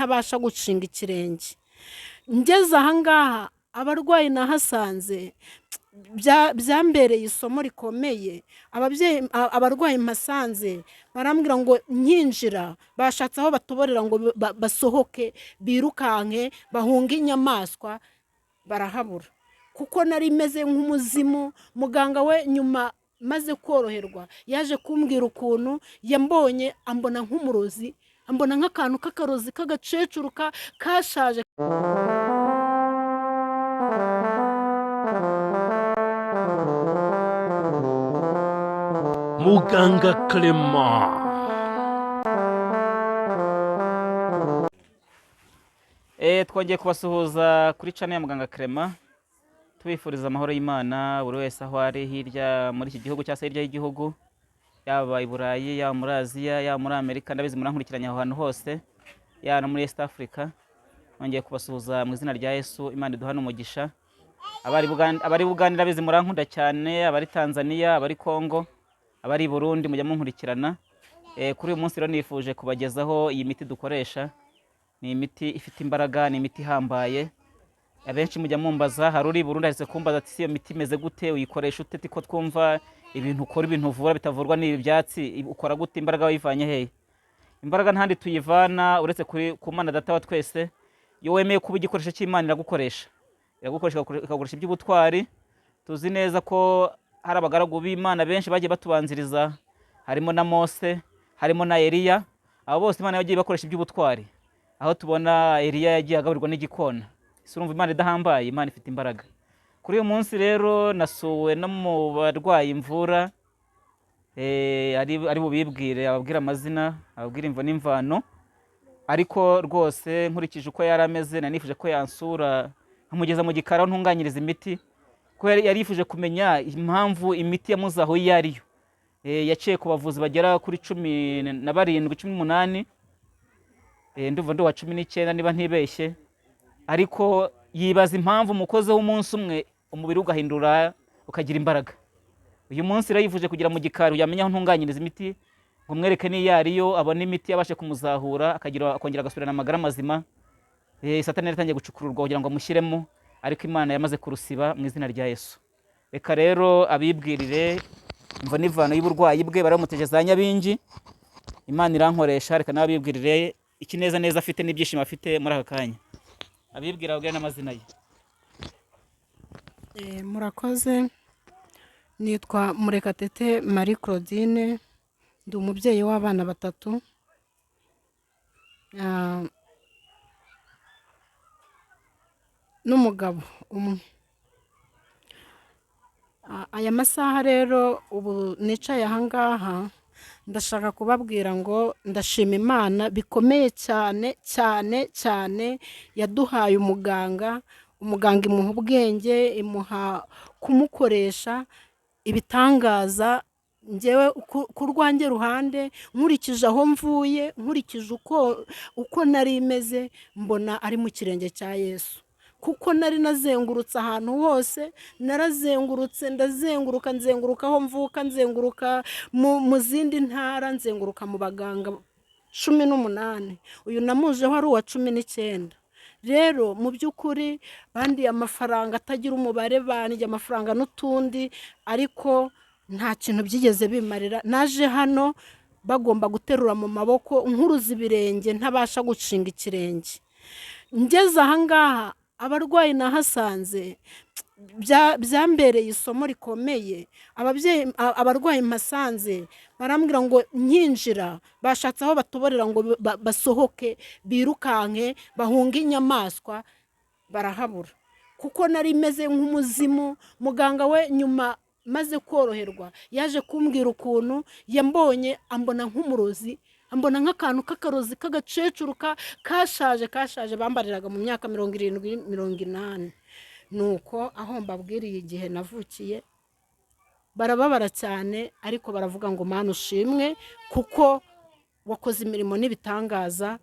ntabasha gushinga ikirenge. Ngeze ahangaha abarwayi nahasanze byambereye isomo rikomeye. Abarwayi mpasanze barambwira ngo nkinjira bashatse aho batoborera ngo basohoke birukanke bahunga inyamaswa barahabura, kuko nari meze nk'umuzimu. Muganga we nyuma maze koroherwa yaje kumbwira ukuntu yambonye, ambona nk'umurozi, ambona nk'akantu k'akarozi k'agacecuru kashaje. Muganga Clement. Twongeye kubasuhuza kuri channel ya Muganga Clement, tubifuriza amahoro y'Imana buri wese aho ari hirya muri iki gihugu cyangwa hirya y'igihugu, yaba i Burayi, yaba muri Aziya, yaba muri Amerika. Ndabizi murankurikiranya aho hantu hose, yaba no muri East Africa. Nongeye kubasuhuza mu izina rya Yesu. Imana iduhane umugisha. Abari Buganda ndabizi murankunda cyane, abari Tanzania, abari Congo, abari Burundi mujya munkurikirana. Kuri uyu munsi rero nifuje kubagezaho iyi miti dukoresha. Ni imiti ifite imbaraga, ni imiti ihambaye. Abenshi mujya mumbaza, hari uri Burundi ahise kumbaza ati iyo miti imeze gute, uyikoresha ute? Tiko twumva ibintu ukora, ibintu uvura bitavurwa n'ibi byatsi, ukora gute? Imbaraga wayivanye hehe? Imbaraga ntandi tuyivana uretse ku Mana Data wa twese. Iyo wemeye kuba igikoresho cy'Imana iragukoresha ikagukoresha iby'ubutwari. Tuzi neza ko hari abagaragu b'Imana benshi bagiye batubanziriza, harimo na Mose, harimo na Eliya. Abo bose Imana yagiye bakoresha iby'ubutwari, aho tubona Eliya yagiye agaburirwa n'igikona. Urumva Imana idahambaye, Imana ifite imbaraga. Kuri uyu munsi rero nasuwe no mu barwayi imvura, ari bubibwire, ababwira amazina, ababwira imvo n'imvano. Ariko rwose nkurikije uko yari ameze, nanifuje ko yansura nkamugeza mu gikaraho ntunganyiriza imiti, ko yari yifuje kumenya impamvu imiti yamuzaho iyo ariyo. Yaciye ku bavuzi bagera kuri 17, 18, ndumva ndi wa 19 niba ntibeshye. Ariko yibaza impamvu umukoze w'umunsi umwe umubiri ugahindura ukagira imbaraga. Uyu munsi rero yifuje kugira mu gikari yamenya aho ntunganyiriza imiti, ngo mwereke n'iyo ariyo, abone imiti yabashe kumuzahura, akongera agasubirana amagara mazima. Satani yaratangiye gucukururwa kugira ngo amushyiremo, ariko Imana yamaze kurusiba mu izina rya Yesu. Reka rero abibwirire imvo n'ivano y'uburwayi bwe, baramuteje za Nyabingi. Imana irankoresha, reka nawe abibwirire ikineza neza afite n'ibyishimo afite muri aka kanya. Abibwira abwira n'amazina ye. Murakoze. Nitwa Murekatete Marie Claudine, ndi umubyeyi w'abana 3, n'umugabo umwe. Aya masaha rero ubu nicaye ahangaha, ndashaka kubabwira ngo ndashima Imana bikomeye cyane cyane cyane. Yaduhaye umuganga imuha ubwenge, imuha kumukoresha ibitangaza. Njyewe ku rwanjye ruhande, nkurikije aho mvuye, nkurikije uko nari imeze, mbona ari mu kirenge cya Yesu. Kuko nari nazengurutse ahantu hose, narazengurutse, nzenguruka aho mvuka, nzenguruka mu zindi ntara, nzenguruka mu baganga 18. Uyu namujeho ari uwa 19. Rero mu by'ukuri bandiye amafaranga atagira umubare, bandiye amafaranga n'utundi, ariko nta kintu byigeze bimarira. Naje hano bagomba guterura mu maboko, nkuruza ibirenge, ntabasha gushinga ikirenge. Ngeze ahangaha abarwayi nahasanze byambereye isomo rikomeye. Abarwayi mpasanze barambwira ngo nkinjira bashatse aho batoborera ngo basohoke birukanke bahunga inyamaswa barahabura, kuko nari meze nk'umuzimu. Muganga we nyuma maze koroherwa yaje kumbwira ukuntu yambonye, ambona nk'umurozi, ambona nk'akantu k'akarozi k'agacecuru kashaje bambariraga mu myaka 70, 80. Nuko aho mbabwiriye igihe navukiye barababara cyane, ariko baravuga ngo Mana ushimwe, kuko wakoze imirimo n'ibitangaza,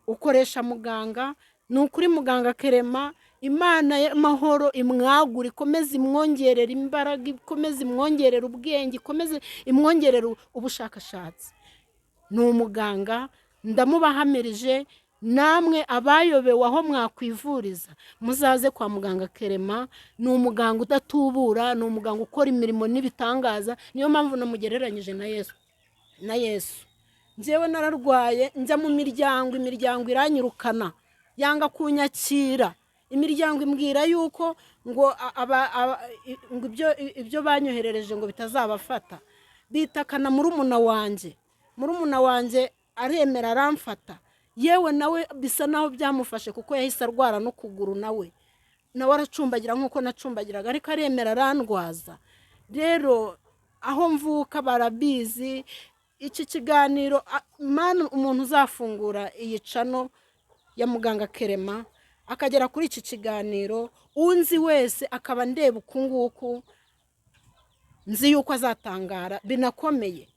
ukoresha muganga. Ni ukuri Muganga Clement, Imana y'amahoro imwagura, ikomeze imwongerera imbaraga, ikomeze imwongerera ubwenge, ikomeze imwongerera ubushakashatsi. Ni umuganga ndamubahamirije, namwe abayobewe aho mwakwivuriza muzaze kwa muganga Clement. Ni umuganga udatubura, ni umuganga ukora imirimo n'ibitangaza. Niyo mpamvu namugereranyije na Yesu. Njyewe nararwaye njya mu imiryango iranyirukana, yanga kunyakira. Imiryango imbwira yuko ngo ibyo banyoherereje ngo bitazabafata. Bitakana murumuna wanjye aremera aramfata. Yewe nawe bisa naho byamufashe kuko yahise arwara no kuguru nawe aracumbagira nk'uko nacumbagiraga, ariko aremera arandwaza. Rero aho mvuka barabizi. Iki kiganiro umuntu uzafungura iyi cano ya muganga Clement akagera kuri iki kiganiro, unzi wese akaba ndeba ukunguku, nzi yuko azatangara binakomeye.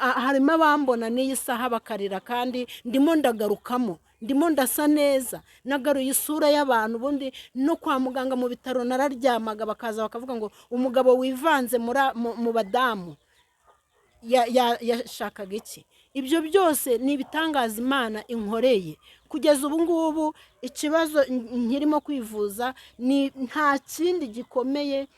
Harimo abambona n'iyi saha bakarira, kandi ndimo ndagarukamo, ndimo ndasa neza, nagaruye isura y'abantu. Ubundi no kwa muganga mu bitaro nararyamaga bakaza bakavuga ngo umugabo wivanze mu badamu yashakaga iki. Ibyo byose ni ibitangaza Imana inkoreye. Kugeza ubu ngubu ikibazo nkirimo kwivuza ni nta kindi gikomeye,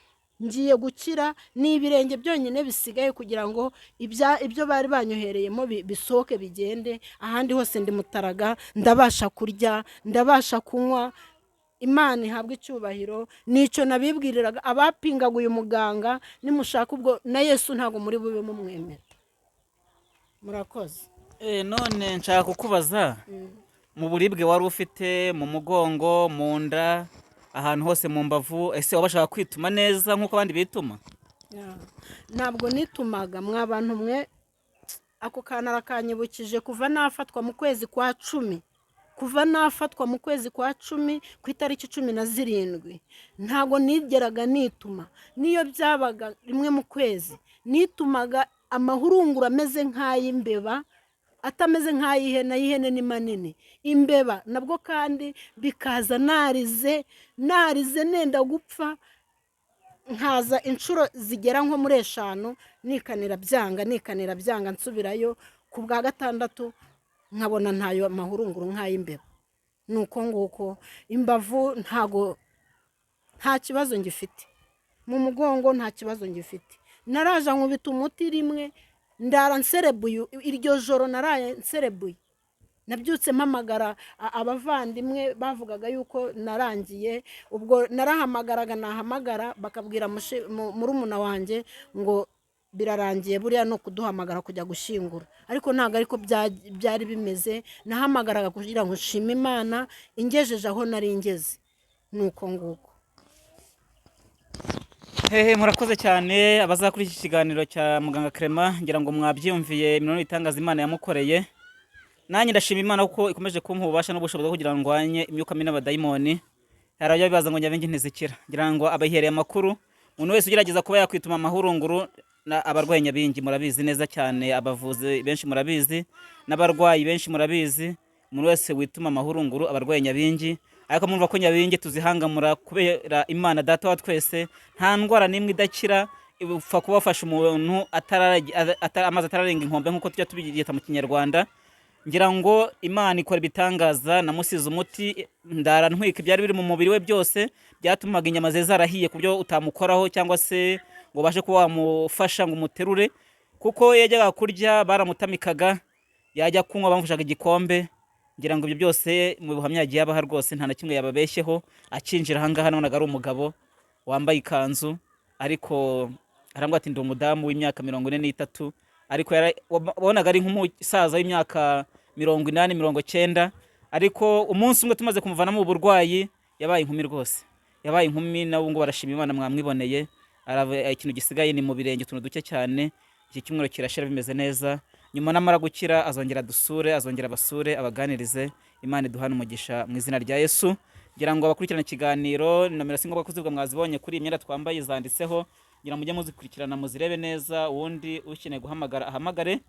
ngiye gukira. Ni ibirenge byonyine bisigaye kugira ngo ibyo bari banyohereyemo bisohoke bigende. Ahandi hose ndi mutaraga, ndabasha kurya, ndabasha kunywa. Imana ihabwa icyubahiro. Nicyo nabibwiriraga abapingaga uyu muganga, nimushaka ubwo na Yesu ntago muri bube mumwemera. Murakoze. None nshaka kukubaza, mu buribwe wari ufite mu mugongo, mu nda, ahantu hose mu mbavu, ese wabashaka kwituma neza nk'uko abandi bituma? Ntabwo nitumaga mwabantu mwe. Ako kana arakanyibukije kuva nafatwa mu kwezi kwa 10. Kuva nafatwa mu kwezi kwa 10 ku itariki 17, ntago nigeraga nituma. Niyo byabaga rimwe mu kwezi nitumaga amahurunguru ameze nk'ay'imbeba, atameze nk'ay'ihene. Ihene ni manini, imbeba nabwo kandi bikaza narize nenda gupfa. Nkaza inshuro zigera nko muri 5 nikanira byanga nsubirayo. Ku bwa 6 nkabona ntayo amahurunguru nk'ay'imbeba. Nuko nguko imbavu nta kibazo ngifite, mu mugongo nta kibazo ngifite. Naraje nkubita umuti rimwe ndara nserebuye. Iryo joro naraye nserebuye. Nabyutse mpamagara abavandimwe bavugaga yuko narangiye. Ubwo nahamagara bakabwira murumuna wanjye ngo birarangiye, buriya no kuduhamagara kujya gushyingura. Ariko ntago ariko byari bimeze. Nahamagaraga kugira ngo nshime Imana ingejeje aho nari ngeze. Nuko nguko. Murakoze cyane abazakuri iki kiganiro cya muganga Clement. Ngira ngo mwabyumviye imibonano itangaza Imana yamukoreye. Nanjye ndashima Imana kuko ikomeje kumpa ububasha n'ubushobozi kugira ngo ndwanye imyuka mibi n'abadayimoni. Hari abajya bibaza ngo nyabengi ntizikira. Ngira ngo abahihereye amakuru, umuntu wese ugerageza kuba yakwituma amahurunguru, abarwayi nyabingi murabizi neza cyane, abavuzi benshi murabizi, n'abarwayi benshi murabizi. Umuntu wese wituma amahurunguru, abarwayi nyabingi. Ariko mumva ko nyabingi tuzihangamura kubera Imana data wa twese. Nta ndwara nimwe idakira upfa kubafasha umuntu amazi atararenga inkombe nk'uko tujya tubyita mu Kinyarwanda. Ngira ngo Imana ikora ibitangaza. Namusize umuti ndara ntwika ibyari biri mu mubiri we byose, byatumaga inyama ze zarahiye ku byo utamukoraho cyangwa se ngo bashe kuba wamufasha ngo umuterure. Kuko yajyaga kurya baramutamikaga, yajya kunywa bamufashaga igikombe. Ngira ngo ibyo byose mu buhamya yagiye abaha rwose nta na kimwe yababeshyeho. Akinjira ahangaha nabonaga ari umugabo wambaye ikanzu, ariko arambwira ati ndi umudamu w'imyaka 43, ariko wabonaga ari nk'umusaza w'imyaka 80-90. Ariko umunsi umwe tumaze kumuvana mu burwayi yabaye inkumi rwose, yabaye inkumi. Nabo ngo barashima Imana mwamwiboneye. Ikintu gisigaye ni mu birenge utuntu duke cyane. Iki cyumweru kirashira bimeze neza. Nyuma namara gukira azongera dusure, azongera basure abaganirize. Imana iduhana umugisha mu izina rya Yesu. Ngira ngo abakurikirana ikiganiro nomero singombwa kuzivuga mwazibonye kuri imyenda twambaye zanditseho. Ngira mujye muzikurikirana muzirebe neza. Uwundi ukeneye guhamagara ahamagare,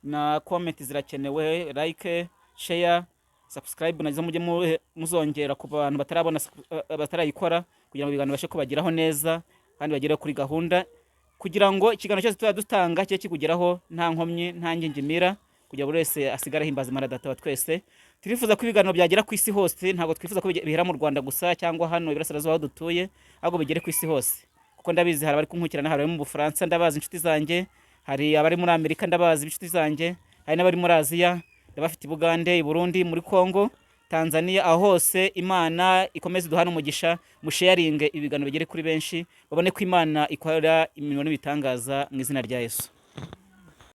na comment zirakenewe, like, share, subscribe nazo mujye muzongera ku bantu batarayikora, kugira ngo ibiganiro bashe kubagiraho neza kandi bagere kuri gahunda, kugira ngo ikiganiro cyose dutanga cye kikugeraho nta nkomyi nta ngingimira, kugira buri wese asigare himbaza Imana data wa twese. turifuza ko ibiganiro byagera ku isi hose, ntabwo twifuza ko bihera mu Rwanda gusa cyangwa hano iburasirazuba aho dutuye, ahubwo bigere ku isi hose, kuko ndabizi hari abari kunkurikirana, hari abari mu Bufaransa ndabazi inshuti zanjye, hari abari muri Amerika ndabazi inshuti zanjye, hari n'abari muri Aziya ndabafite i Bugande, i Burundi, muri Kongo, Tanzania, aho hose Imana ikomeze duhana umugisha, musharinge ibiganiro bigere kuri benshi, babone ko Imana ikora imirimo n'ibitangaza mu izina rya Yesu.